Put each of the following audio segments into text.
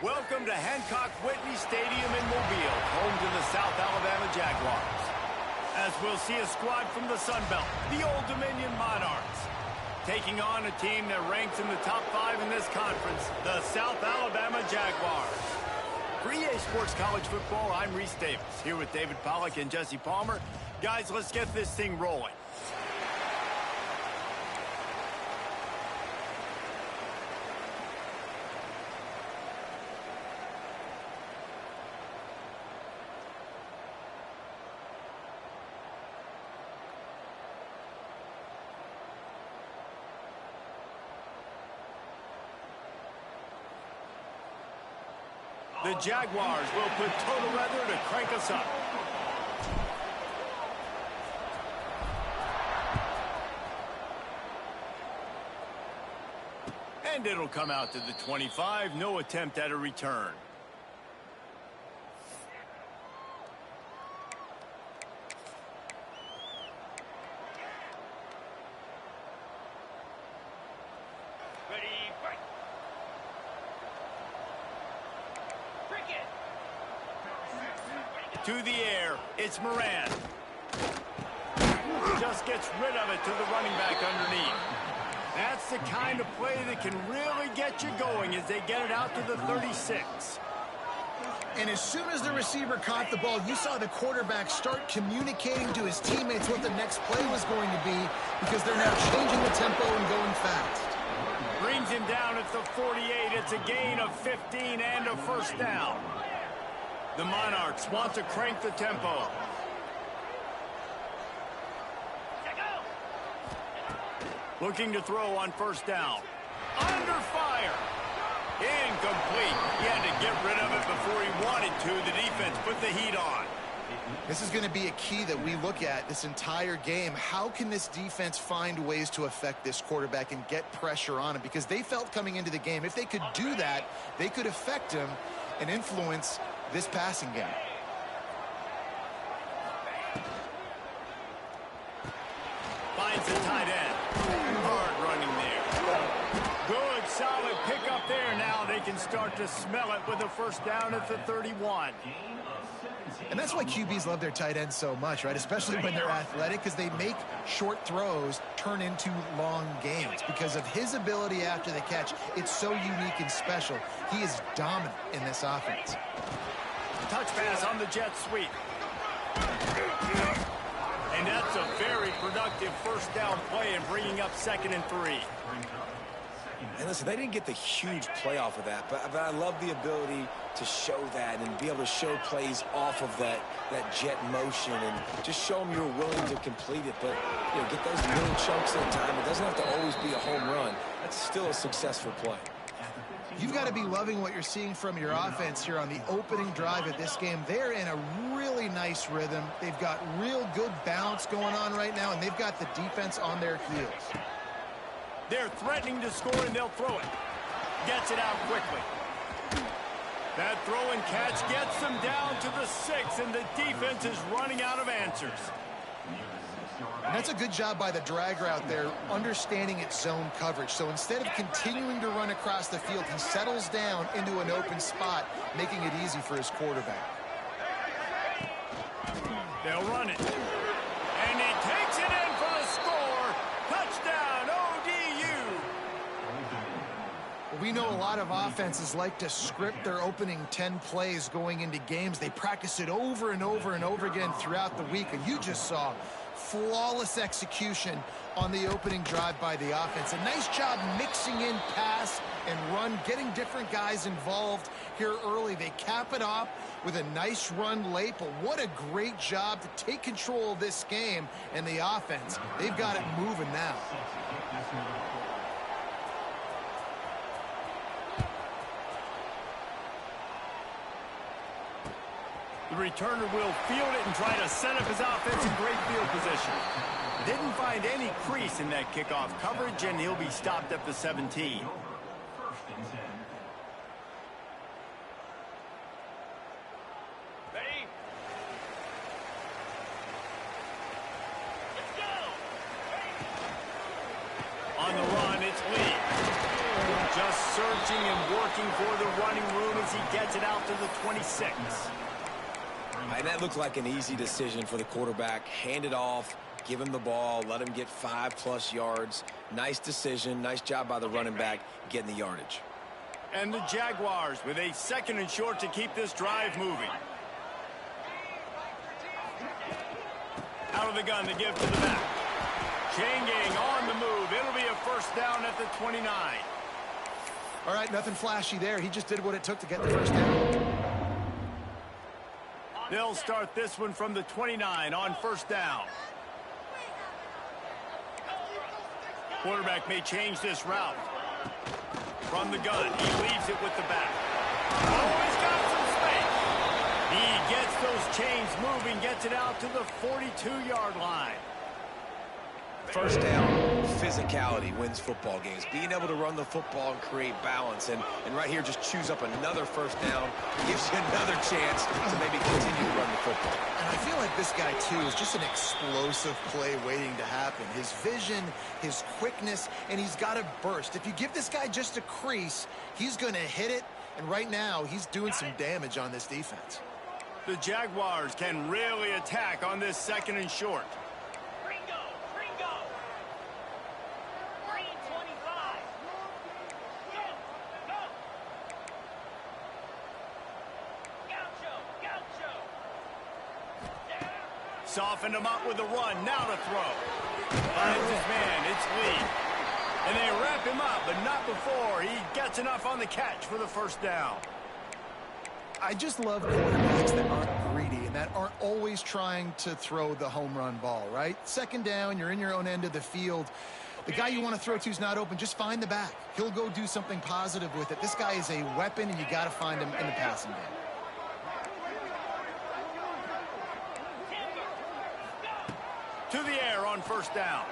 Welcome to Hancock-Whitney Stadium in Mobile, home to the South Alabama Jaguars. As we'll see a squad from the Sun Belt, the Old Dominion Monarchs, taking on a team that ranks in the top 5 in this conference, the South Alabama Jaguars. For EA Sports College Football, I'm Reese Davis, here with David Pollack and Jesse Palmer. Guys, let's get this thing rolling. The Jaguars will put total weather to crank us up. And it'll come out to the 25. No attempt at a return. To the air, it's Moran. Just gets rid of it to the running back underneath. That's the kind of play that can really get you going as they get it out to the 36. And as soon as the receiver caught the ball, you saw the quarterback start communicating to his teammates what the next play was going to be, because they're now changing the tempo and going fast. Brings him down at the 48. It's a gain of 15 and a first down. The Monarchs want to crank the tempo. Looking to throw on first down. Under fire. Incomplete. He had to get rid of it before he wanted to. The defense put the heat on. This is going to be a key that we look at this entire game. How can this defense find ways to affect this quarterback and get pressure on him? Because they felt coming into the game, if they could do that, they could affect him and influence this passing game. Finds the tight end. Hard running there. Good, solid pickup there. Now they can start to smell it with a first down at the 31. And that's why QBs love their tight ends so much, right? Especially when they're athletic, because they make short throws turn into long gains. Because of his ability after the catch, it's so unique and special. He is dominant in this offense. Touch pass on the jet sweep. And that's a very productive first down play and bringing up 2nd and 3. And listen, they didn't get the huge play off of that, but I love the ability to show that and be able to show plays off of that jet motion and just show them you're willing to complete it. But, you know, get those little chunks at a time. It doesn't have to always be a home run. That's still a successful play. You've got to be loving what you're seeing from your offense here on the opening drive of this game. They're in a really nice rhythm. They've got real good balance going on right now, and they've got the defense on their heels. They're threatening to score, and they'll throw it. Gets it out quickly. That throw and catch gets them down to the 6, and the defense is running out of answers. And that's a good job by the drag route there, understanding its zone coverage. So instead of continuing to run across the field, he settles down into an open spot, making it easy for his quarterback. They'll run it. And he takes it in for the score. Touchdown, ODU. We know a lot of offenses like to script their opening 10 plays going into games. They practice it over and over and over again throughout the week, and you just saw flawless execution on the opening drive by the offense. A nice job mixing in pass and run, getting different guys involved here early. They cap it off with a nice run late, but what a great job to take control of this game and the offense. They've got it moving now. The returner will field it and try to set up his offense in great field position. Didn't find any crease in that kickoff coverage, and he'll be stopped at the 17. Ready? Let's go! On the run, it's Lee. Just searching and working looking for the running room as he gets it out to the 26. And that looked like an easy decision for the quarterback. Hand it off, give him the ball, let him get 5+ yards. Nice decision. Nice job by the running back getting the yardage. And the Jaguars with a 2nd and short to keep this drive moving. Out of the gun to give to the back. Chain gang on the move. It'll be a 1st down at the 29. All right, nothing flashy there. He just did what it took to get the 1st down. They'll start this one from the 29 on 1st down. Quarterback may change this route. From the gun, he leaves it with the back. Oh, he's got some space. He gets those chains moving, gets it out to the 42-yard line. 1st down, physicality wins football games. Being able to run the football and create balance. And right here, just choose up another 1st down. Gives you another chance to maybe continue to run the football. And I feel like this guy, too, is just an explosive play waiting to happen. His vision, his quickness, and he's got a burst. If you give this guy just a crease, he's going to hit it. And right now, he's doing some damage on this defense. The Jaguars can really attack on this 2nd and short. Softened him up with a run. Now to throw. Finds his man. It's Lee. And they wrap him up, but not before he gets enough on the catch for the 1st down. I just love quarterbacks that aren't greedy and that aren't always trying to throw the home run ball, right? 2nd down, you're in your own end of the field. The guy you want to throw to is not open. Just find the back. He'll go do something positive with it. This guy is a weapon, and you got to find him in the passing game. To the air on 1st down.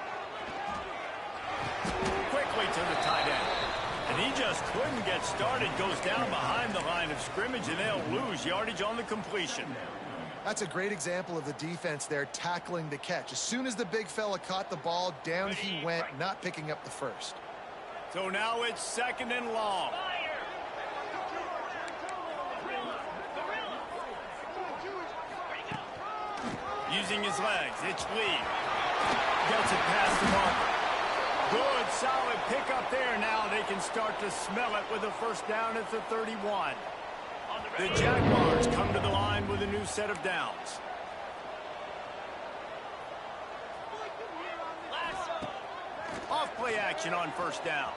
Quickly to the tight end. And he just couldn't get started. Goes down behind the line of scrimmage, and they'll lose yardage on the completion. That's a great example of the defense there tackling the catch. As soon as the big fella caught the ball, down he went, not picking up the 1st. So now it's 2nd and long. Using his legs, it's Lee. Gets it past the marker. Good, solid pickup there. Now they can start to smell it with a 1st down at the 31. The Jaguars come to the line with a new set of downs. Off play action on 1st down.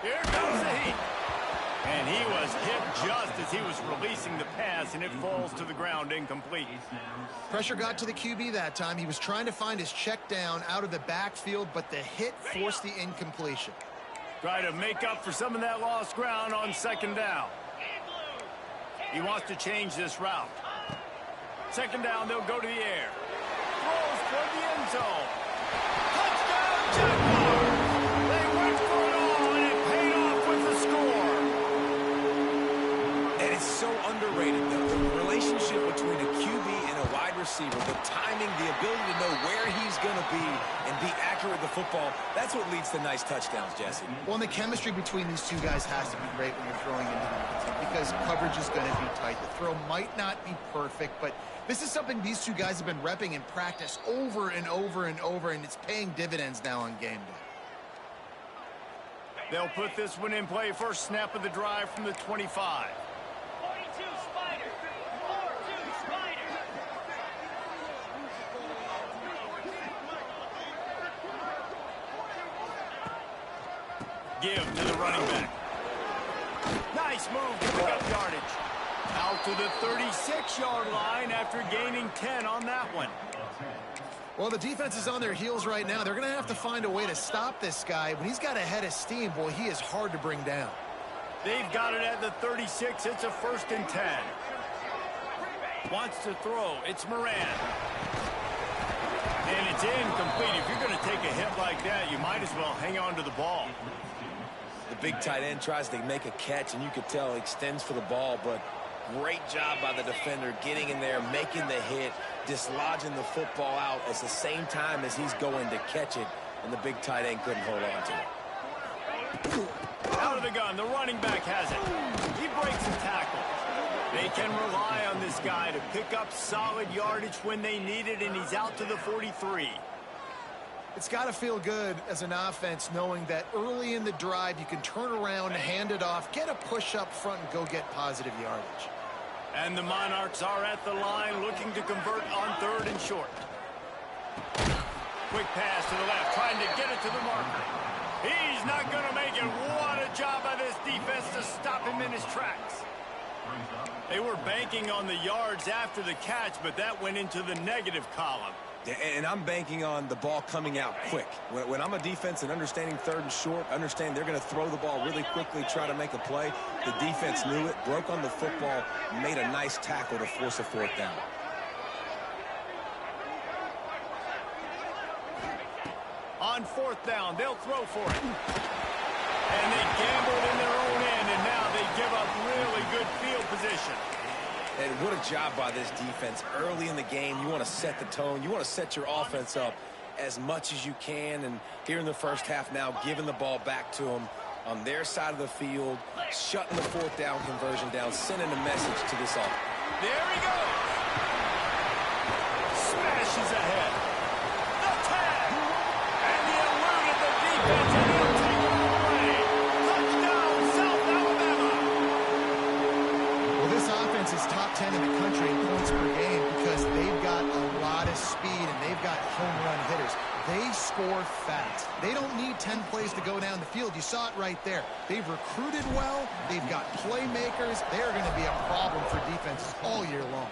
Here comes the heat. And he was hit just as he was releasing the pass, and it falls to the ground incomplete. Pressure got to the QB that time. He was trying to find his check down out of the backfield, but the hit forced the incompletion. Try to make up for some of that lost ground on 2nd down. He wants to change this route. 2nd down, they'll go to the air. Throws toward the end zone. Touchdown, Jaguars! They went for it all, and it paid off with the score. And it's so underrated, the relationship between a QB and a wide receiver, the timing, the ability to know where he's going to be and be accurate with the football, that's what leads to nice touchdowns, Jesse. Well, and the chemistry between these two guys has to be great when you're throwing into the because coverage is going to be tight. The throw might not be perfect, but this is something these two guys have been repping in practice over and over and over, and it's paying dividends now on game day. They'll put this one in play. 1st snap of the drive from the 25. 42 Spider. 42 Spider. Give to the running back. Nice move to pick up yardage. Out to the 36-yard line after gaining 10 on that one. Well, the defense is on their heels right now. They're going to have to find a way to stop this guy. When he's got a head of steam, boy, he is hard to bring down. They've got it at the 36. It's a 1st and 10. Wants to throw. It's Moran. And it's incomplete. If you're going to take a hit like that, you might as well hang on to the ball. The big tight end tries to make a catch, and you could tell he extends for the ball, but great job by the defender getting in there, making the hit, dislodging the football out at the same time as he's going to catch it, and the big tight end couldn't hold on to it. Out of the gun, the running back has it. He breaks a tackle. They can rely on this guy to pick up solid yardage when they need it, and he's out to the 43. It's got to feel good as an offense knowing that early in the drive you can turn around, hand it off, get a push up front, and go get positive yardage. And the Monarchs are at the line looking to convert on 3rd and short. Quick pass to the left, trying to get it to the marker. He's not going to make it. What a job by this defense to stop him in his tracks. They were banking on the yards after the catch, but that went into the negative column. Yeah, and I'm banking on the ball coming out quick. When I'm a defense and understanding 3rd and short, understand they're going to throw the ball really quickly, try to make a play. The defense knew it, broke on the football, made a nice tackle to force a 4th down. On 4th down, they'll throw for it. And they gambled in their own end, and now they give up really good field position. And what a job by this defense. Early in the game, you want to set the tone. You want to set your offense up as much as you can. And here in the first half now, giving the ball back to them on their side of the field, shutting the 4th down conversion down, sending a message to this offense. There he goes. Smashes ahead. The tag. And he eluded the defense, and he'll take it away. Touchdown, South Alabama. Well, this offense is top 10 in the country in points per game because they've got a lot of speed and they've got home run hitters. They score fast. They don't need 10 plays to go down the field. You saw it right there. They've recruited well. They've got playmakers. They're going to be a problem for defenses all year long.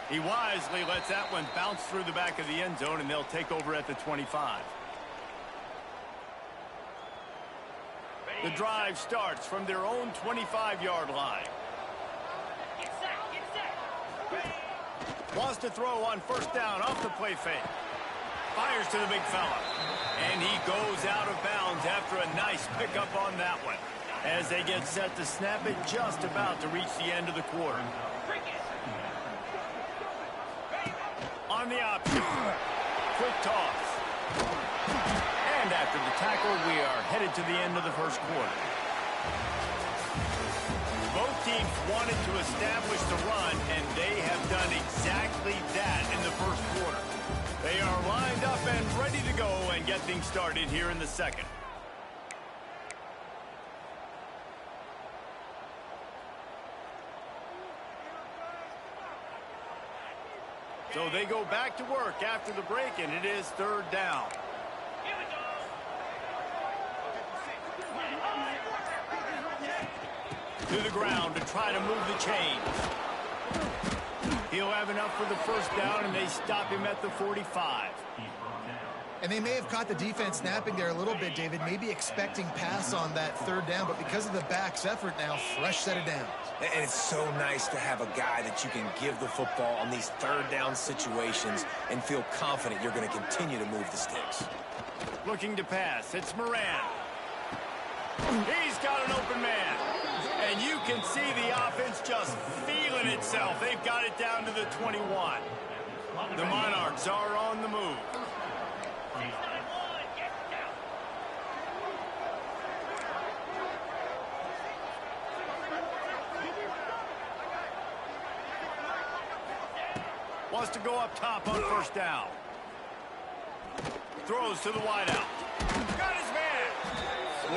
He wisely lets that one bounce through the back of the end zone, and they'll take over at the 25. The drive starts from their own 25-yard line. Get set, get set. Wants to throw on 1st down off the play fake. Fires to the big fella. And he goes out of bounds after a nice pickup on that one. As they get set to snap it, just about to reach the end of the quarter. On the option. Quick toss. And after the tackle, we are headed to the end of the first quarter. Both teams wanted to establish the run, and they have done exactly that in the first quarter. They are lined up and ready to go and get things started here in the second. So they go back to work after the break, and it is 3rd down. Here we go. To the ground to try to move the chains. He'll have enough for the 1st down, and they stop him at the 45. And they may have caught the defense snapping there a little bit, David, maybe expecting pass on that 3rd down, but because of the back's effort now, fresh set of downs. And it's so nice to have a guy that you can give the football on these 3rd down situations and feel confident you're going to continue to move the sticks. Looking to pass, it's Moran. He's got an open man. And you can see the offense just feeling itself. They've got it down to the 21. The Monarchs are on the move. Wants to go up top on 1st down. Throws to the wideout. Got his man.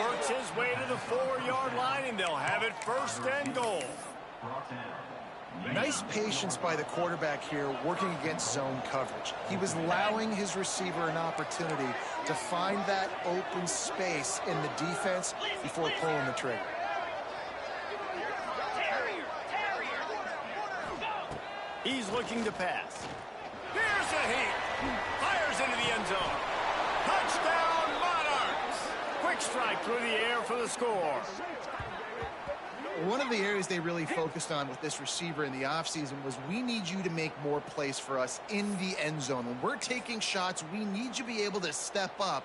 Works his way to the 4-yard line, and they'll have it 1st and goal. Nice patience by the quarterback here working against zone coverage. He was allowing his receiver an opportunity to find that open space in the defense before pulling the trigger. He's looking to pass. Here's a hit. Fires into the end zone. Touchdown, Monarchs. Quick strike through the air for the score. One of the areas they really focused on with this receiver in the offseason was we need you to make more plays for us in the end zone. When we're taking shots, we need you to be able to step up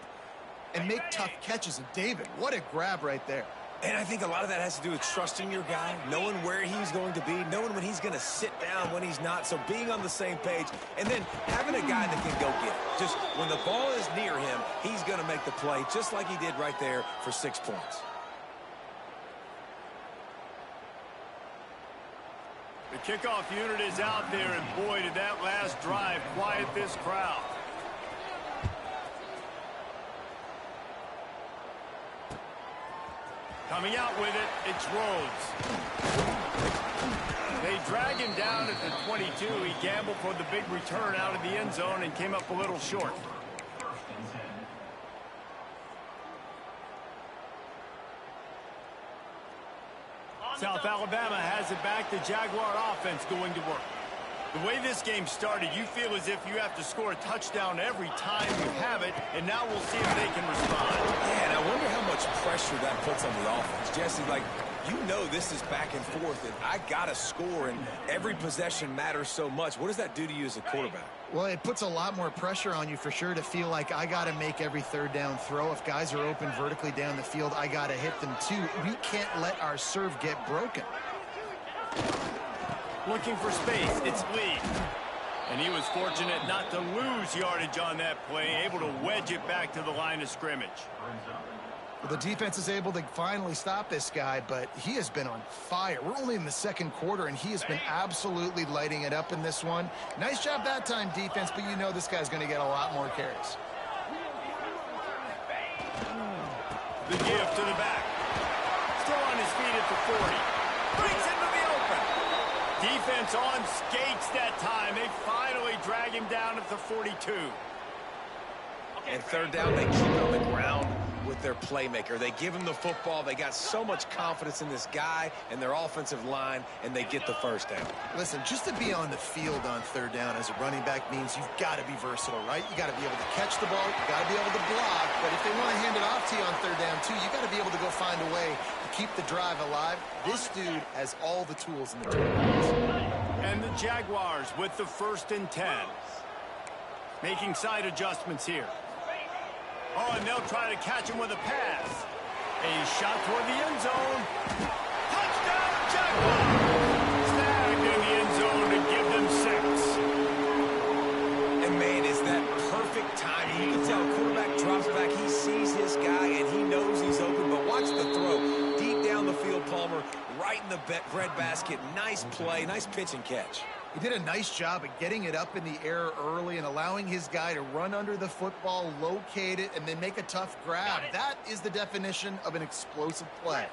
and make tough catches. And David, what a grab right there. And I think a lot of that has to do with trusting your guy, knowing where he's going to be, knowing when he's going to sit down, when he's not. So being on the same page, and then having a guy that can go get it. Just when the ball is near him, he's going to make the play, just like he did right there for 6 points. The kickoff unit is out there, and boy, did that last drive quiet this crowd. Coming out with it, it's Rhodes. They drag him down at the 22. He gambled for the big return out of the end zone and came up a little short. South Alabama has it back. The Jaguar offense going to work. The way this game started, you feel as if you have to score a touchdown every time you have it, and now we'll see if they can respond. Yeah, and I wonder how much pressure that puts on the offense. Jesse, like, you know this is back and forth, and I got to score, and every possession matters so much. What does that do to you as a quarterback? Well, it puts a lot more pressure on you for sure to feel like I got to make every third down throw. If guys are open vertically down the field, I got to hit them too. We can't let our serve get broken. Looking for space, it's Lee. And he was fortunate not to lose yardage on that play, able to wedge it back to the line of scrimmage. Well, the defense is able to finally stop this guy, but he has been on fire. We're only in the second quarter, and he has been absolutely lighting it up in this one. Nice job that time, defense, but you know this guy's going to get a lot more carries. The give to the back. Still on his feet at the 40. Brings into the open. Defense on skates that time. They finally drag him down at the 42. And third down, they keep it on the ground with their playmaker. They give him the football. They got so much confidence in this guy and their offensive line, and they get the first down. Listen, just to be on the field on third down as a running back means you've got to be versatile, right? You got to be able to catch the ball. You got to be able to block. But if they want to hand it off to you on third down, too, you got to be able to go find a way to keep the drive alive. This dude has all the tools in the toolbox. And the Jaguars with the 1st and 10. Making side adjustments here. Oh, and they'll try to catch him with a pass. A shot toward the end zone. Touchdown, Jaguars! Snagged in the end zone to give them 6. And, man, is that perfect timing. You can tell quarterback drops back. He sees his guy, and he knows he's open. But watch the throw. Deep down the field, Palmer, right in the breadbasket. Nice play, nice pitch and catch. He did a nice job of getting it up in the air early and allowing his guy to run under the football, locate it, and then make a tough grab. That is the definition of an explosive play.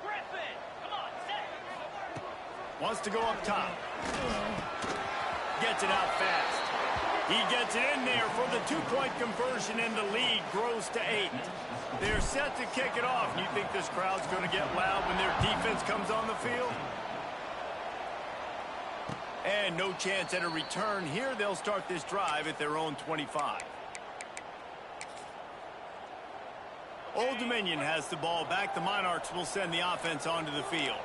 Griffin, come on, set. Wants to go up top. Gets it out fast. He gets it in there for the 2-point conversion, and the lead grows to 8. They're set to kick it off. You think this crowd's going to get loud when their defense comes on the field? And no chance at a return here. They'll start this drive at their own 25. Old Dominion has the ball back. The Monarchs will send the offense onto the field.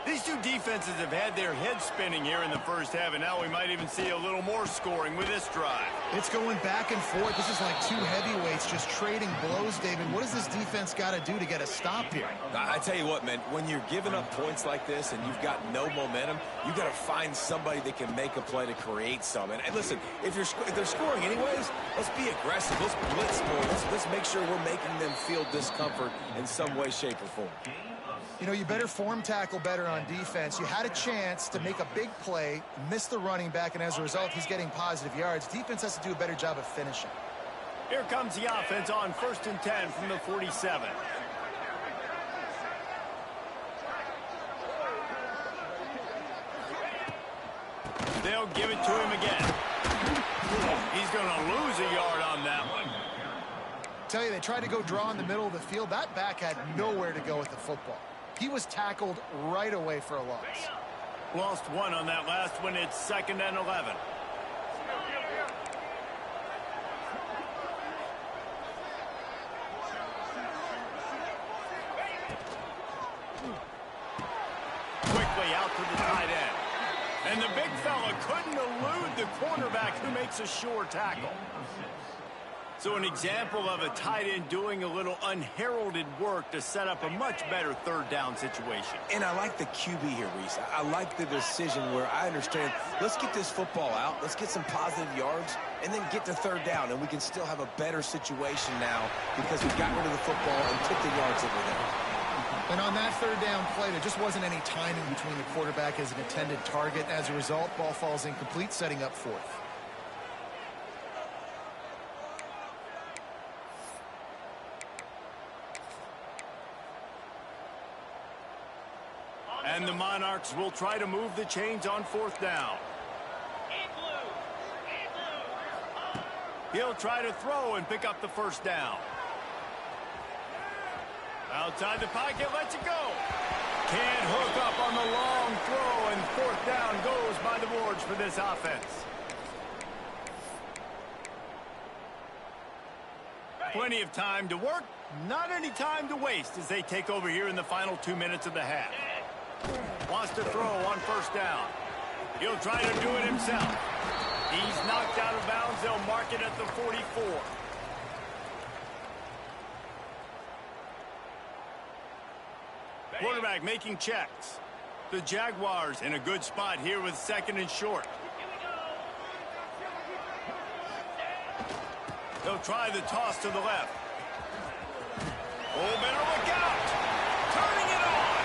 These two defenses have had their heads spinning here in the first half, and now we might even see a little more scoring with this drive. It's going back and forth. This is like two heavyweights just trading blows, David. What does this defense got to do to get a stop here? I tell you what, man, when you're giving up points like this and you've got no momentum, you got to find somebody that can make a play to create some. And listen, if they're scoring anyways, let's be aggressive. Let's blitz more. Let's make sure we're making them feel discomfort in some way, shape, or form. You know, you better form tackle better on defense. You had a chance to make a big play, miss the running back, and as a result, he's getting positive yards. Defense has to do a better job of finishing. Here comes the offense on 1st and 10 from the 47. They'll give it to him again. He's going to lose a yard on that one. Tell you, they tried to go draw in the middle of the field. That back had nowhere to go with the football. He was tackled right away for a loss. Lost one on that last one. It's 2nd and 11. Quickly out to the tight end. And the big fella couldn't elude the cornerback who makes a sure tackle. So an example of a tight end doing a little unheralded work to set up a much better third down situation. And I like the QB here, Reese. I like the decision where I understand, let's get this football out, let's get some positive yards, and then get to third down, and we can still have a better situation now because we got rid of the football and took the yards over there. And on that third down play, there just wasn't any timing between the quarterback as an intended target. As a result, ball falls incomplete, setting up fourth. And the Monarchs will try to move the chains on fourth down. He'll try to throw and pick up the first down. Outside the pocket, lets it go. Can't hook up on the long throw, and fourth down goes by the boards for this offense. Plenty of time to work, not any time to waste as they take over here in the final 2 minutes of the half. Wants to throw on first down. He'll try to do it himself. He's knocked out of bounds. They'll mark it at the 44. Quarterback making checks. The Jaguars in a good spot here with second and short. They'll try the toss to the left. Oh, better look out. Turning it on.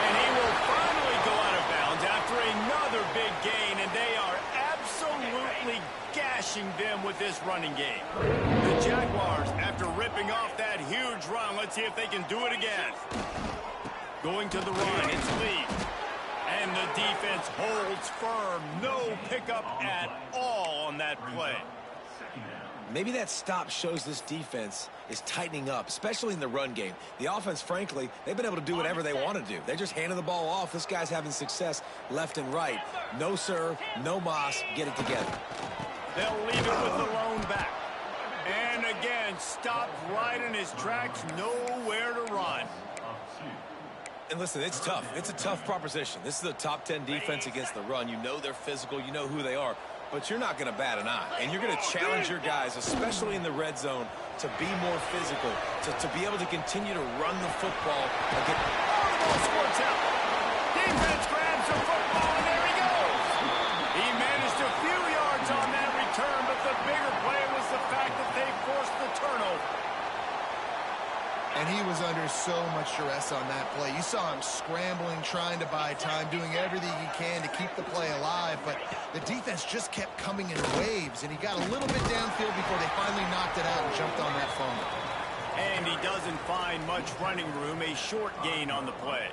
And he will finally go out of bounds after another big gain, and they are absolutely gashing them with this running game. The Jaguars, after ripping off that huge run, let's see if they can do it again. Going to the run, it's Lee. And the defense holds firm. No pickup at all on that play. Maybe that stop shows this defense is tightening up, especially in the run game. The offense, frankly, they've been able to do whatever they want to do. They just handed the ball off. This guy's having success left and right. No serve, no moss, get it together. They'll leave it with the lone back. And again, stopped right in his tracks, nowhere to run. And listen, it's tough. It's a tough proposition. This is a top 10 defense against the run. You know they're physical. You know who they are. But you're not going to bat an eye. And you're going to challenge your guys, especially in the red zone, to be more physical, to be able to continue to run the football. Oh, the ball squirts out. Defense grabs the football, and there he goes. He managed a few yards on that return, but the bigger play was the fact that they forced the turnover. And he was under so much duress on that play. You saw him scrambling, trying to buy time, doing everything he can to keep the play alive. But the defense just kept coming in waves, and he got a little bit downfield before they finally knocked it out and jumped on that fumble. And he doesn't find much running room, a short gain on the play.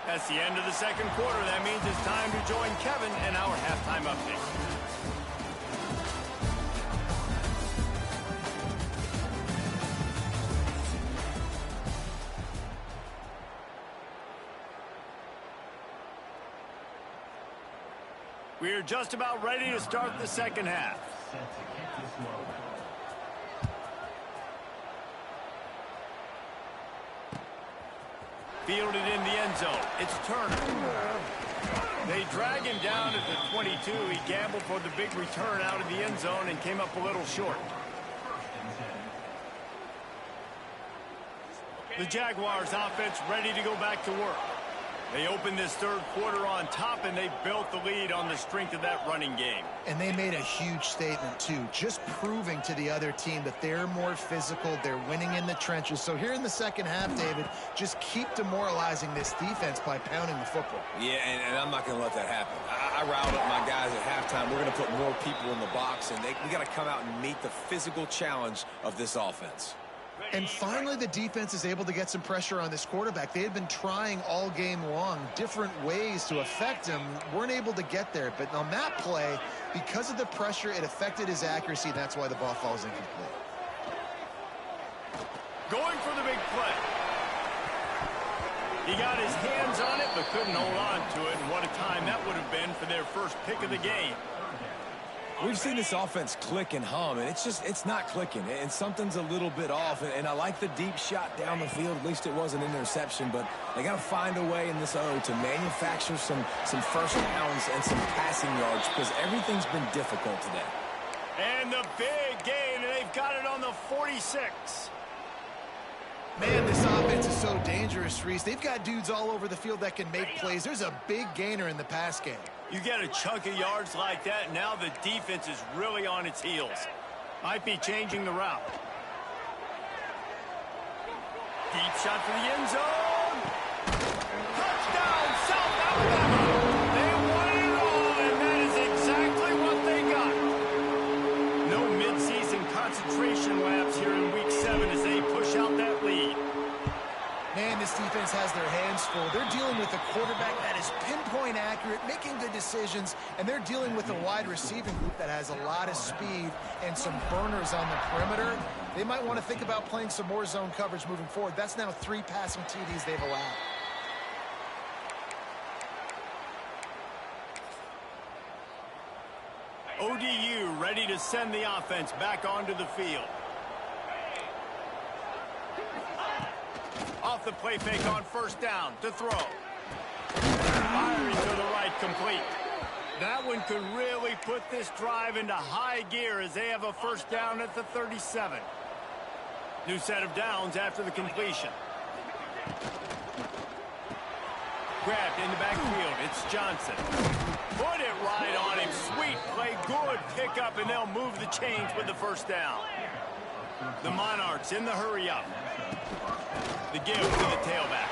That's the end of the second quarter. That means it's time to join Kevin in our halftime update. We're just about ready to start the second half. Fielded in the end zone. It's Turner. They drag him down at the 22. He gambled for the big return out of the end zone and came up a little short. The Jaguars offense ready to go back to work. They opened this third quarter on top, and they built the lead on the strength of that running game. And they made a huge statement, too, just proving to the other team that they're more physical, they're winning in the trenches. So here in the second half, David, just keep demoralizing this defense by pounding the football. Yeah, and I'm not going to let that happen. I riled up my guys at halftime. We're going to put more people in the box, and we got to come out and meet the physical challenge of this offense. And finally, the defense is able to get some pressure on this quarterback. They had been trying all game long different ways to affect him, weren't able to get there. But on that play, because of the pressure, it affected his accuracy. That's why the ball falls incomplete. Going for the big play. He got his hands on it, but couldn't hold on to it. And what a time that would have been for their first pick of the game. We've seen this offense click and hum, and it's not clicking, and something's a little bit off. And I like the deep shot down the field. At least it wasn't an interception, but they got to find a way in this O to manufacture some first downs and some passing yards because everything's been difficult today. And the big gain, and they've got it on the 46. Man, this offense is so dangerous, Reese. They've got dudes all over the field that can make plays. There's a big gainer in the pass game. You get a chunk of yards like that, and now the defense is really on its heels. Might be changing the route. Deep shot for the end zone. Touchdown, South Alabama. They won it all, and that is exactly what they got. No midseason concentration laps here in Week 7 as they push out that lead. Man, this defense has their hands full. They're dealing with a quarterback that is pinpoint accurate, making good decisions, and they're dealing with a wide receiving group that has a lot of speed and some burners on the perimeter. They might want to think about playing some more zone coverage moving forward. That's now 3 passing TDs they've allowed. ODU ready to send the offense back onto the field. Off the play fake on first down to throw. Firing to the right, complete. That one could really put this drive into high gear as they have a first down at the 37. New set of downs after the completion. Grabbed in the backfield. It's Johnson. Put it right on him. Sweet play. Good pickup, and they'll move the chains with the first down. The Monarchs in the hurry up. The give to the tailback.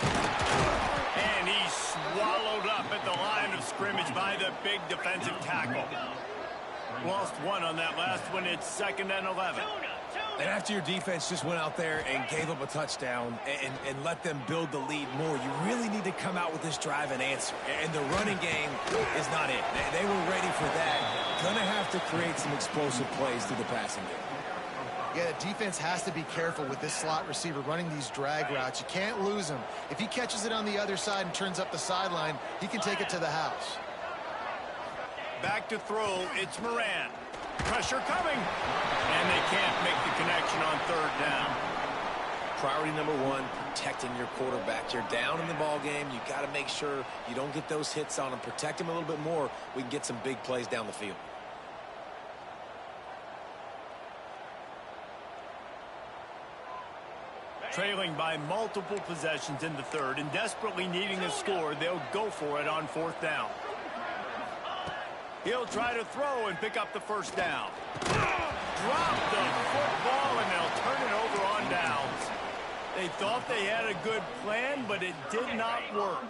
And he's swallowed up at the line of scrimmage by the big defensive tackle. Lost one on that last one. It's 2nd and 11. And after your defense just went out there and gave up a touchdown and let them build the lead more, you really need to come out with this drive and answer. And the running game is not it. They were ready for that. Gonna have to create some explosive plays through the passing game. Yeah, the defense has to be careful with this slot receiver running these drag routes. You can't lose him. If he catches it on the other side and turns up the sideline, he can take it to the house. Back to throw, it's Moran. Pressure coming. And they can't make the connection on 3rd down. Priority number 1, protecting your quarterback. You're down in the ball game. You got to make sure you don't get those hits on him. Protect him a little bit more. We can get some big plays down the field. Trailing by multiple possessions in the 3rd and desperately needing a score, they'll go for it on 4th down. He'll try to throw and pick up the first down. Drop the football, and they'll turn it over on downs. They thought they had a good plan, but it did not work.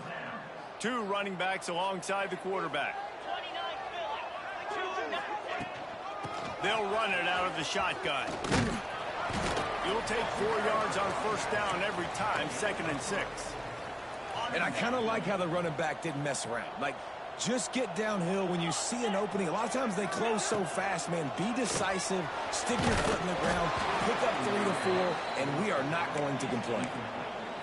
2 running backs alongside the quarterback. They'll run it out of the shotgun. You'll take 4 yards on first down every time, 2nd and 6. And I kind of like how the running back didn't mess around. Like, just get downhill when you see an opening. A lot of times they close so fast, man. Be decisive, stick your foot in the ground, pick up 3 to 4, and we are not going to complain.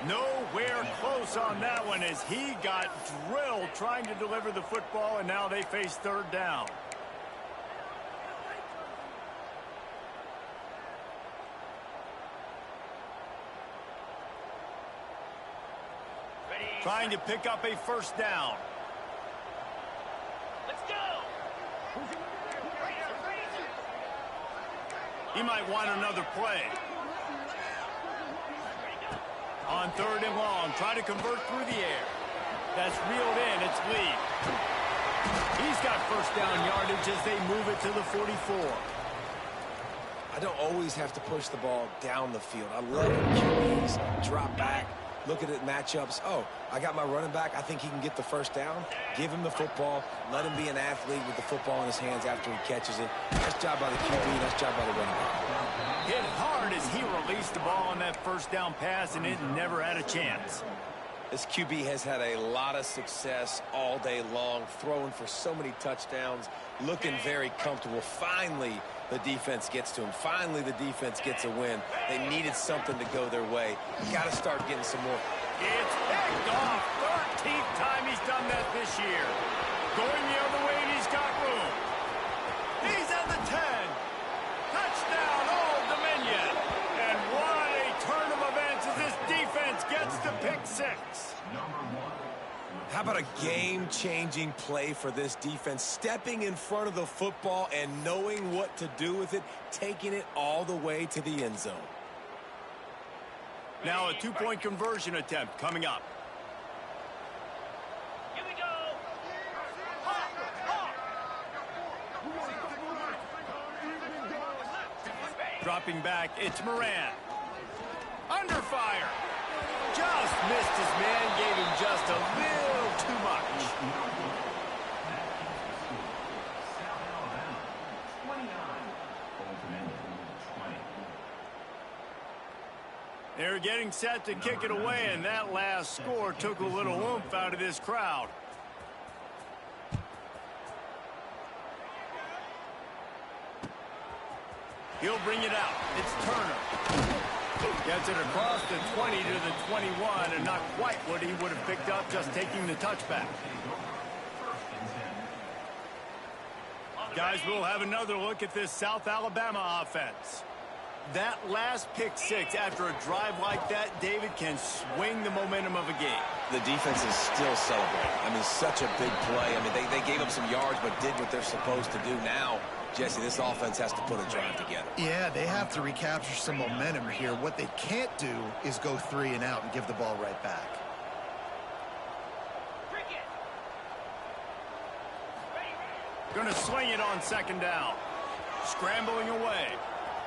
Nowhere close on that one as he got drilled trying to deliver the football, and now they face 3rd down. Trying to pick up a first down. Let's go. He might want another play. On 3rd and long, try to convert through the air. That's reeled in, it's Lee. He's got first down yardage as they move it to the 44. I don't always have to push the ball down the field. I love QBs drop back, look at it matchups. Oh, I got my running back. I think he can get the first down. Give him the football. Let him be an athlete with the football in his hands after he catches it. Nice job by the QB. Nice job by the running back. Hit hard as he released the ball on that first down pass, and it never had a chance. This QB has had a lot of success all day long, throwing for so many touchdowns, looking very comfortable. Finally, the defense gets to him. Finally, the defense gets a win. They needed something to go their way. Got to start getting some more. It's picked off. 13th time he's done that this year. Going the other way, and he's got room. He's at the game-changing play for this defense, stepping in front of the football and knowing what to do with it, taking it all the way to the end zone. Now a two-point conversion attempt coming up. Here we go. Dropping back, it's Moran. Under fire. Just missed his man, gave him just a little too much. They're getting set to kick it away, and that last score took a little oomph out of this crowd. He'll bring it out. It's Turner. Gets it across the 20 to the 21, and not quite what he would have picked up just taking the touchback. Guys, we'll have another look at this South Alabama offense. That last pick six after a drive like that, David, can swing the momentum of a game. The defense is still celebrating. I mean, such a big play. I mean, they gave up some yards but did what they're supposed to do. Now, Jesse, this offense has to put a drive together. Yeah, they have to recapture some momentum here. What they can't do is go 3 and out and give the ball right back. Going to sling it on second down. Scrambling away.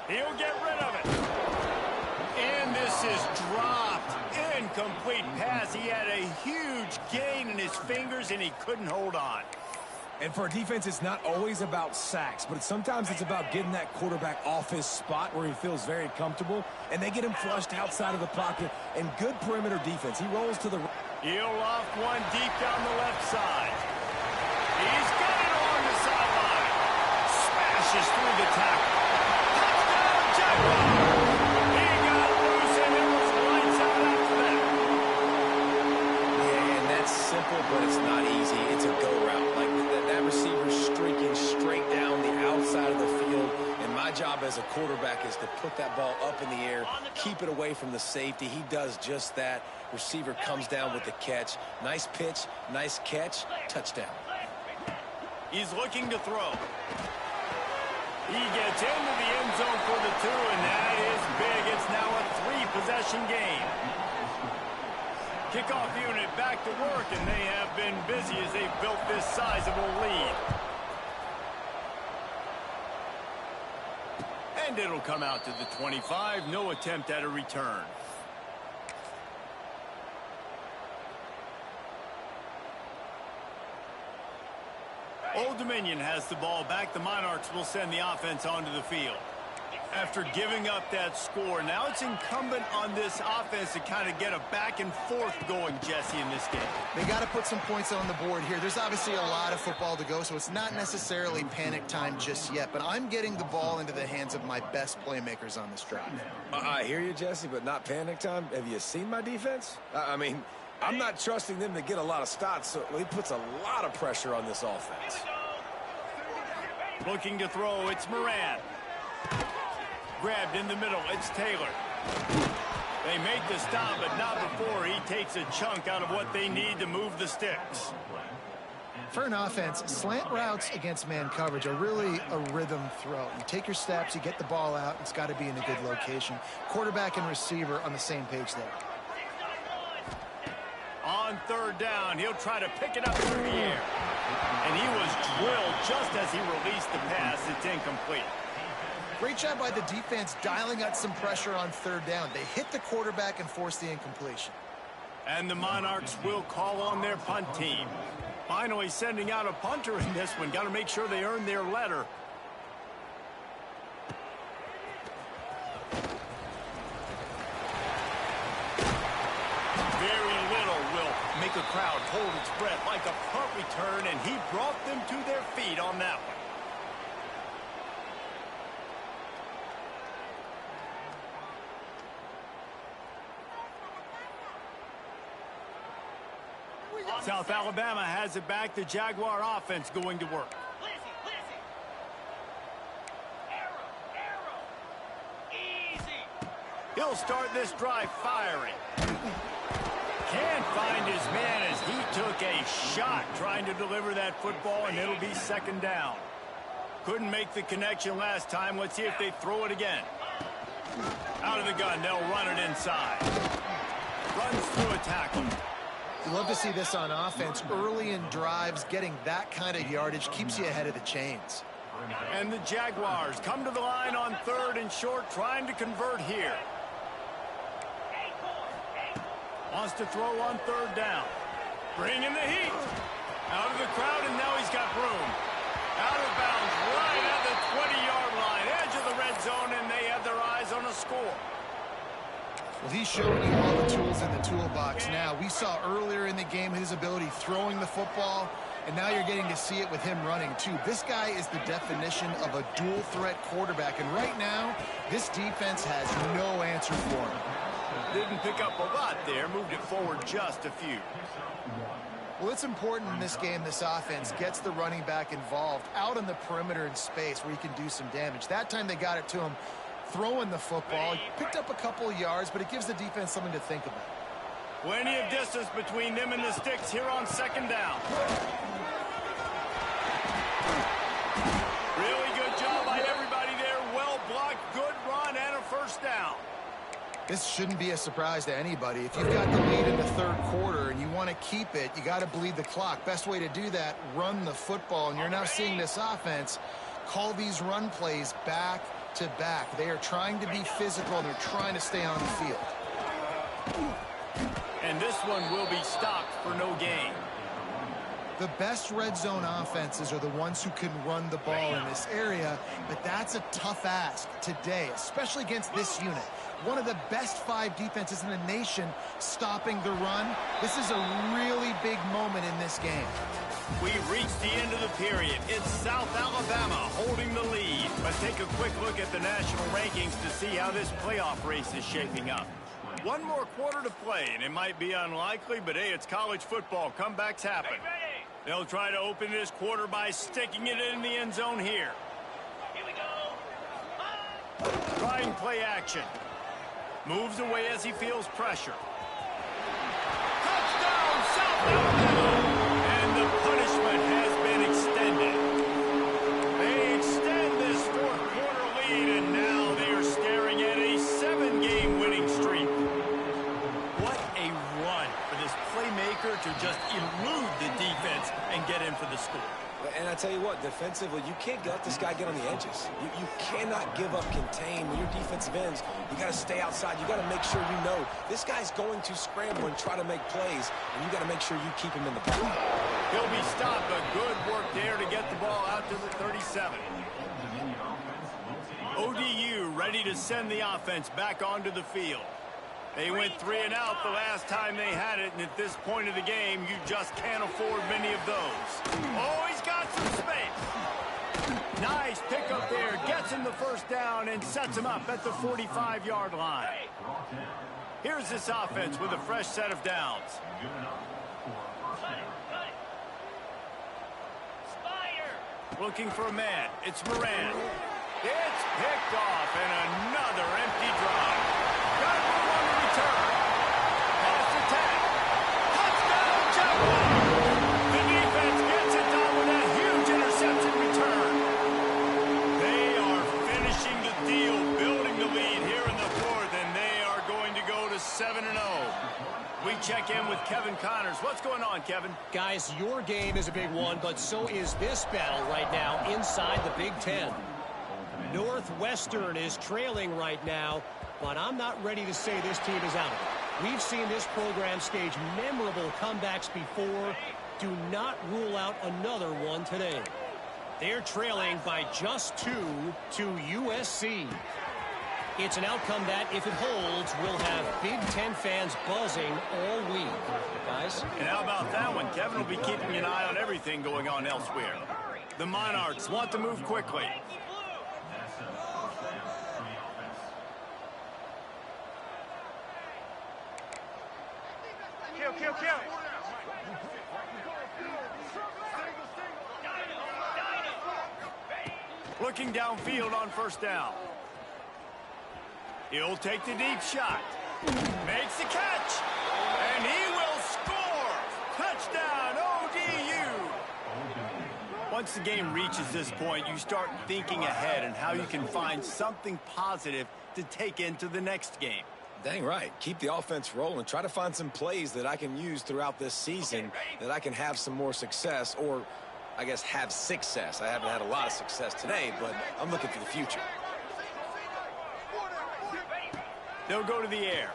He'll get rid of it. And this is dropped. Incomplete pass. He had a huge gain in his fingers, and he couldn't hold on. And for a defense, it's not always about sacks, but sometimes it's about getting that quarterback off his spot where he feels very comfortable, and they get him flushed outside of the pocket, and good perimeter defense. He rolls to the right. He'll loft one deep down the left side. He's got it on the sideline. Smashes through the tackle. Touchdown, Jaguars! He got loose, and it was lights out after that. Yeah, and that's simple, but it's not easy. It's a go route. Like that receiver streaking straight down the outside of the field, and my job as a quarterback is to put that ball up in the air, keep it away from the safety. He does just that. Receiver comes down with the catch. Nice pitch, nice catch, touchdown. He's looking to throw. He gets into the end zone for the 2, and that is big. It's now a 3-possession game. Kickoff unit back to work, and they have been busy as they've built this sizable lead. And it'll come out to the 25. No attempt at a return. Old Dominion has the ball back. The Monarchs will send the offense onto the field. After giving up that score, now it's incumbent on this offense to kind of get a back and forth going, Jesse, in this game. They got to put some points on the board here. There's obviously a lot of football to go, so it's not necessarily panic time just yet, but I'm getting the ball into the hands of my best playmakers on this drive. I hear you, Jesse, but not panic time. Have you seen my defense? I mean, I'm not trusting them to get a lot of stops, so he puts a lot of pressure on this offense. Looking to throw, it's Moran. Grabbed in the middle, it's Taylor. They make the stop, but not before he takes a chunk out of what they need to move the sticks. For an offense, slant routes against man coverage are really a rhythm throw. You take your steps, you get the ball out, it's got to be in a good location. Quarterback and receiver on the same page there. On third down, he'll try to pick it up through the air. And he was drilled just as he released the pass. It's incomplete. Great job by the defense dialing out some pressure on third down. They hit the quarterback and forced the incompletion. And the Monarchs will call on their punt team. Finally sending out a punter in this one. Got to make sure they earn their letter. Very little will make a crowd hold its breath like a punt return, and he brought them to their feet on that one. South Alabama has it back. The Jaguar offense going to work. Lizzie. Arrow. Easy. He'll start this drive firing. Can't find his man as he took a shot trying to deliver that football, and it'll be second down. Couldn't make the connection last time. Let's see if they throw it again. Out of the gun, they'll run it inside. Runs through a tackle. You love to see this on offense. Early in drives, getting that kind of yardage keeps you ahead of the chains. And the Jaguars come to the line on 3rd and short, trying to convert here. Wants to throw on 3rd down. Bringing the heat. Out of the crowd, and now he's got room. Out of bounds, right at the 20-yard line. Edge of the red zone, and they have their eyes on a score. Well, he's showing you all the tools in the toolbox now. We saw earlier in the game his ability throwing the football, and now you're getting to see it with him running, too. This guy is the definition of a dual-threat quarterback, and right now, this defense has no answer for him. Didn't pick up a lot there, moved it forward just a few. Well, it's important in this game, this offense gets the running back involved out on the perimeter in space where he can do some damage. That time they got it to him throwing the football. He picked up a couple of yards, but it gives the defense something to think about. Plenty of distance between them and the sticks here on 2nd down. Really good job by everybody there. Well blocked, good run, and a 1st down. This shouldn't be a surprise to anybody. If you've got the lead in the 3rd quarter and you want to keep it, you got to bleed the clock. Best way to do that, run the football. And you're now seeing this offense call these run plays back to back. They are trying to be physical, and they're trying to stay on the field. And this one will be stopped for no gain. The best red zone offenses are the ones who can run the ball in this area, but that's a tough ask today, especially against this unit. One of the best 5 defenses in the nation stopping the run. This is a really big moment in this game. We've reached the end of the period. It's South Alabama holding the lead. Let's take a quick look at the national rankings to see how this playoff race is shaping up. One more quarter to play, and it might be unlikely, but hey, it's college football. Comebacks happen. They'll try to open this quarter by sticking it in the end zone here. Here we go. Trying play action. Moves away as he feels pressure. Touchdown, South Alabama! And the punishment has been extended. They extend this 4th quarter lead, and now they are staring at a 7-game winning streak. What a run for this playmaker to just elude the defense and get in for the score. And I tell you what, defensively, you can't let this guy get on the edges. You cannot give up contain. When your defensive ends, you got to stay outside. You got to make sure you know this guy's going to scramble and try to make plays, and you got to make sure you keep him in the pocket. He'll be stopped, but good work there to get the ball out to the 37. ODU ready to send the offense back onto the field. They went 3 and out the last time they had it, and at this point of the game, you just can't afford many of those. Oh, he's got some space. Nice pickup there. Gets him the 1st down and sets him up at the 45-yard line. Here's this offense with a fresh set of downs. Looking for a man. It's Moran. It's picked off, and another empty drive. Got one to return. Pass attack. Touchdown, Jaguars! The defense gets it done with a huge interception return. They are finishing the deal, building the lead here in the 4th, and they are going to go to 7-0. We check in with Kevin Connors. What's going on, Kevin? Guys, your game is a big one, but so is this battle right now inside the Big Ten. Northwestern is trailing right now, but I'm not ready to say this team is out of it. We've seen this program stage memorable comebacks before. Do not rule out another one today. They're trailing by just 2 to USC. It's an outcome that, if it holds, will have Big Ten fans buzzing all week. Guys? And how about that one? Kevin will be keeping an eye on everything going on elsewhere. The Monarchs want to move quickly. Kill. Looking downfield on 1st down. He'll take the deep shot. Makes the catch. And he will Once the game reaches this point, you start thinking ahead and how you can find something positive to take into the next game. Dang right. Keep the offense rolling. Try to find some plays that I can use throughout this season that I can have some more success, or I guess have success. I haven't had a lot of success today, but I'm looking for the future. They'll go to the air.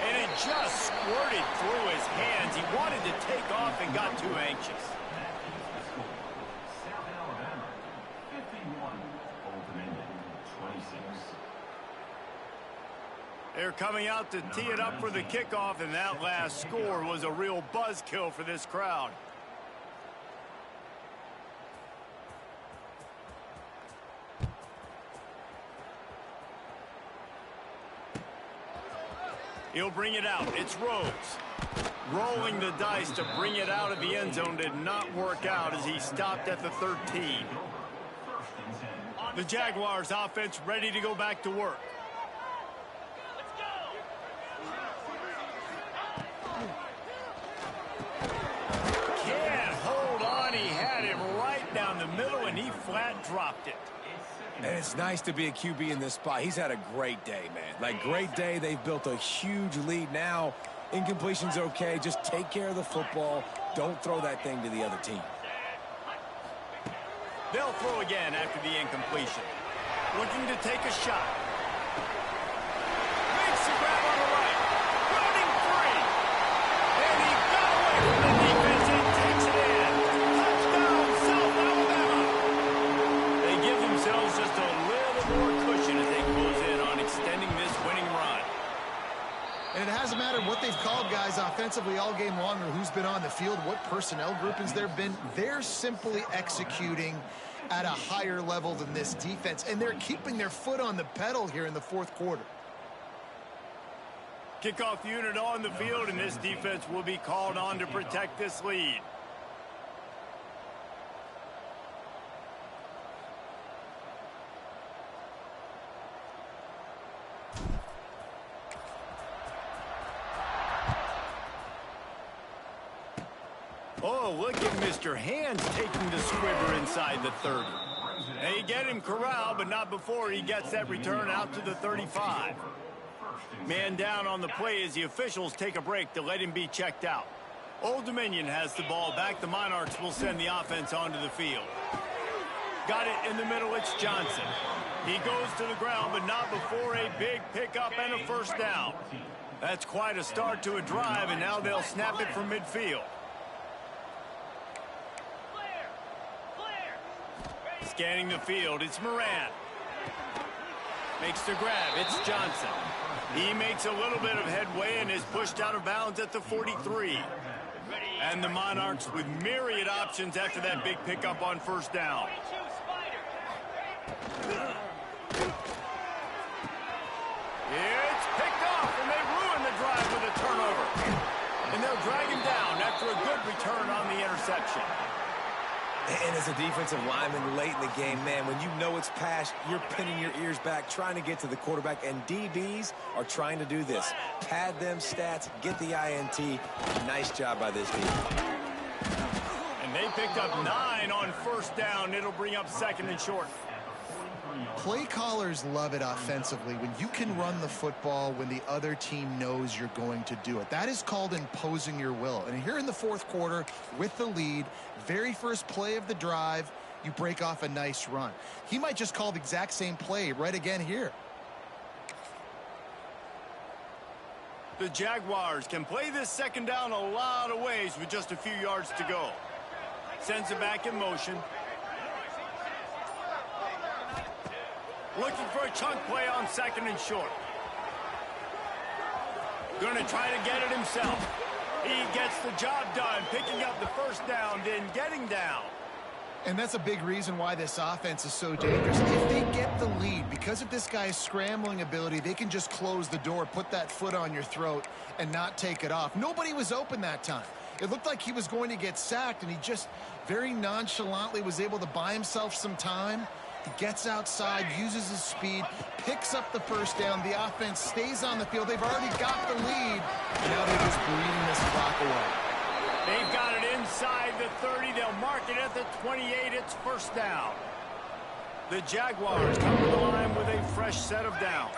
And it just squirted through his hands. He wanted to take off and got too anxious. South Alabama, 51, Old Dominion, 26. They're coming out to tee it up for the kickoff, and that last score was a real buzzkill for this crowd. He'll bring it out. It's Rhodes. Rolling the dice to bring it out of the end zone did not work out as he stopped at the 13. The Jaguars offense ready to go back to work. Can't hold on. He had him right down the middle, and he flat dropped it. And it's nice to be a QB in this spot. He's had a great day, man. Like, great day. They've built a huge lead now. Incompletion's okay. Just take care of the football. Don't throw that thing to the other team. They'll throw again after the incompletion. Looking to take a shot. Makes the grab on the right. Running free. And he got away from the defense and takes it in. Touchdown, South Alabama. They give themselves just a little more cushion as they close in on extending this winning run. And it hasn't mattered what they've called guys offensively all game long or who's been on the field, what personnel groupings there have been. They're simply executing at a higher level than this defense, and they're keeping their foot on the pedal here in the fourth quarter. Kickoff unit on the field, and this defense will be called on to protect this lead. Oh, look at Mr. Hands taking the squibber inside the 30. They get him corralled, but not before he gets that return out to the 35. Man down on the play as the officials take a break to let him be checked out. Old Dominion has the ball back. The Monarchs will send the offense onto the field. Got it in the middle. It's Johnson. He goes to the ground, but not before a big pickup and a first down. That's quite a start to a drive, and now they'll snap it from midfield. Scanning the field, it's Moran. Makes the grab, it's Johnson. He makes a little bit of headway and is pushed out of bounds at the 43. And the Monarchs with myriad options after that big pickup on first down. It's picked off, and they ruin the drive with a turnover. And they'll drag him down after a good return on the interception. And as a defensive lineman late in the game, man, when you know it's passed, you're pinning your ears back, trying to get to the quarterback, and DBs are trying to do this. Pad them stats, get the INT. Nice job by this team. And they picked up 9 on first down. It'll bring up second and short. Play callers love it offensively when you can run the football when the other team knows you're going to do it. That is called imposing your will. And here in the fourth quarter with the lead, very first play of the drive, you break off a nice run. He might just call the exact same play right again here. The Jaguars can play this second down a lot of ways with just a few yards to go. Sends it back in motion. Looking for a chunk play on second and short. Going to try to get it himself. He gets the job done, picking up the first down, then getting down. And that's a big reason why this offense is so dangerous. If they get the lead, because of this guy's scrambling ability, they can just close the door, put that foot on your throat, and not take it off. Nobody was open that time. It looked like he was going to get sacked, and he just very nonchalantly was able to buy himself some time. He gets outside, uses his speed, picks up the first down. The offense stays on the field. They've already got the lead. And now they're just bleeding this clock away. They've got it in inside the 30. They'll mark it at the 28. It's first down. The Jaguars come to the line with a fresh set of downs.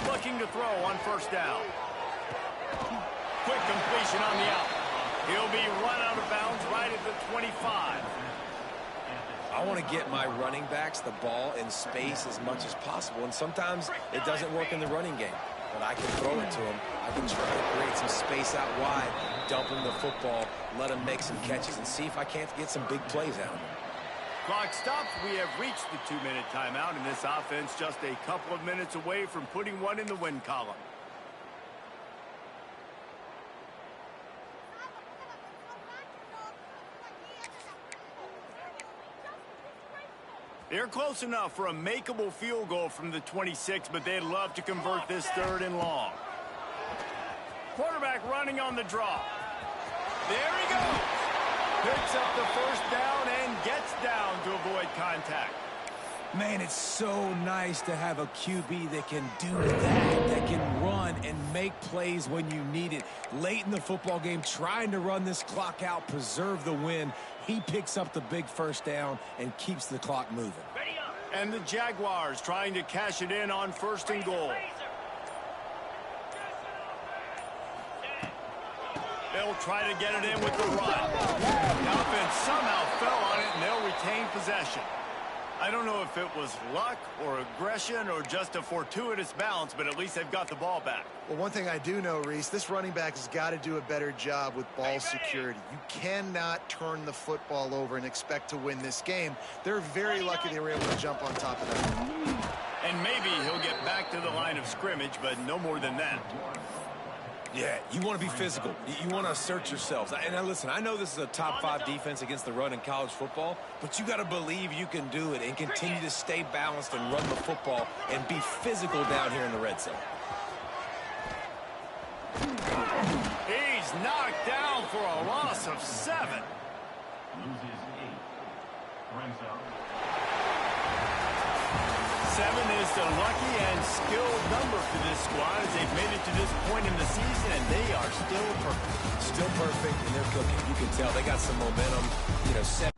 Looking to throw on first down. Quick completion on the out. He'll be run out of bounds right at the 25. I want to get my running backs the ball in space as much as possible, and sometimes it doesn't work in the running game. But I can throw it to him. I can try to create some space out wide, dump him the football, let him make some catches, and see if I can't get some big plays out of him. Clock stops. We have reached the 2-minute timeout, and this offense just a couple of minutes away from putting one in the win column. They're close enough for a makeable field goal from the 26, but they'd love to convert this 3rd and long. Quarterback running on the draw. There he goes. Picks up the first down and gets down to avoid contact. Man, it's so nice to have a QB that can do that can run and make plays when you need it. Late in the football game, trying to run this clock out, preserve the win. He picks up the big first down and keeps the clock moving. And the Jaguars trying to cash it in on 1st and goal. They'll try to get it in with the run. The offense somehow fell on it, and they'll retain possession. I don't know if it was luck or aggression or just a fortuitous bounce, but at least they've got the ball back. Well, one thing I do know, Reese, this running back has got to do a better job with ball security. You cannot turn the football over and expect to win this game. They're very lucky they were able to jump on top of that. And maybe he'll get back to the line of scrimmage, but no more than that. Yeah, you want to be physical. You want to assert yourselves. And now listen, I know this is a top 5 defense against the run in college football, but you got to believe you can do it and continue to stay balanced and run the football and be physical down here in the red zone. He's knocked down for a loss of 7. Loses 8. Brings up 7 is the lucky and skilled number for this squad as they've made it to this point in the season, and they are still perfect. Still perfect, and they're cooking. You can tell they got some momentum. You know, 7.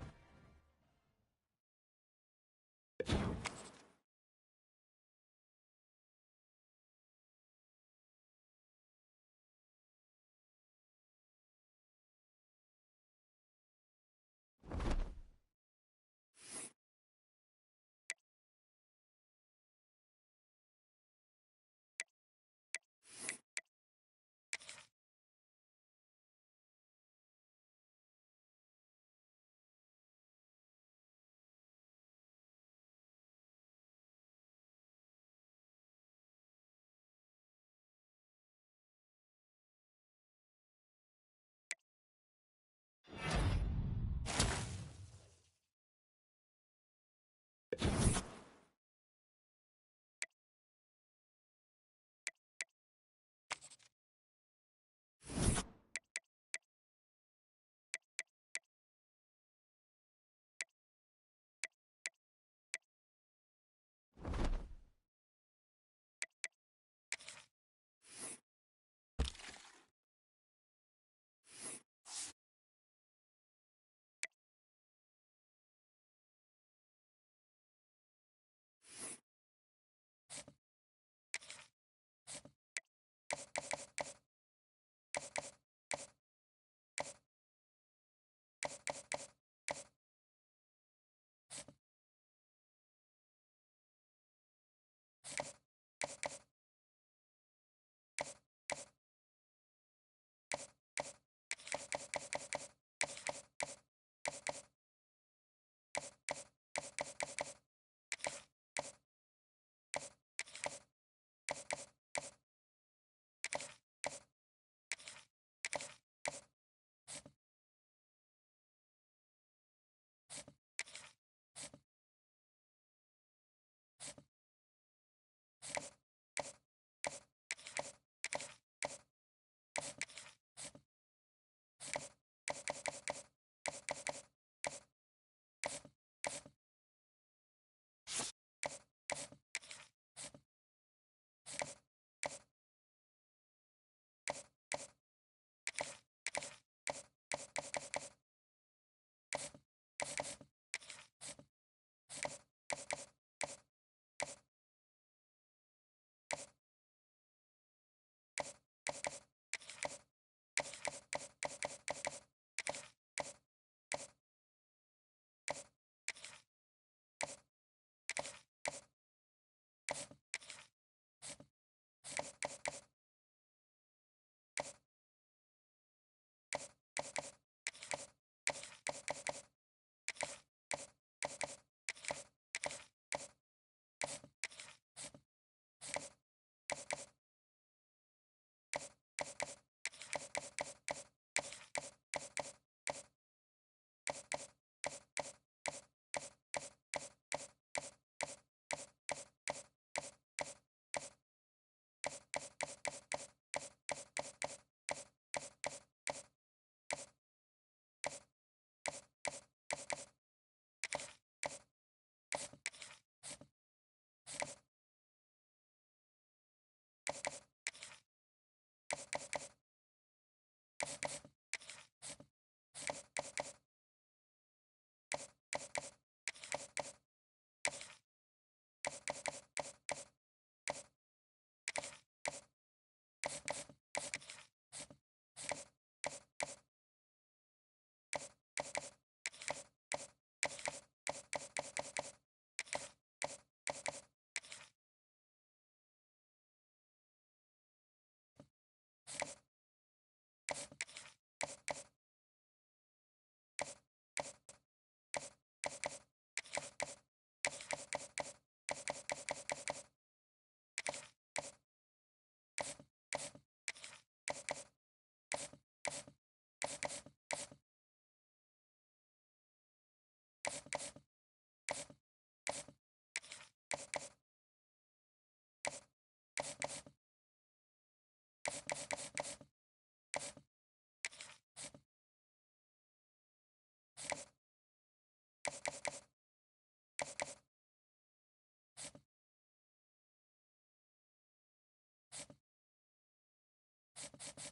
you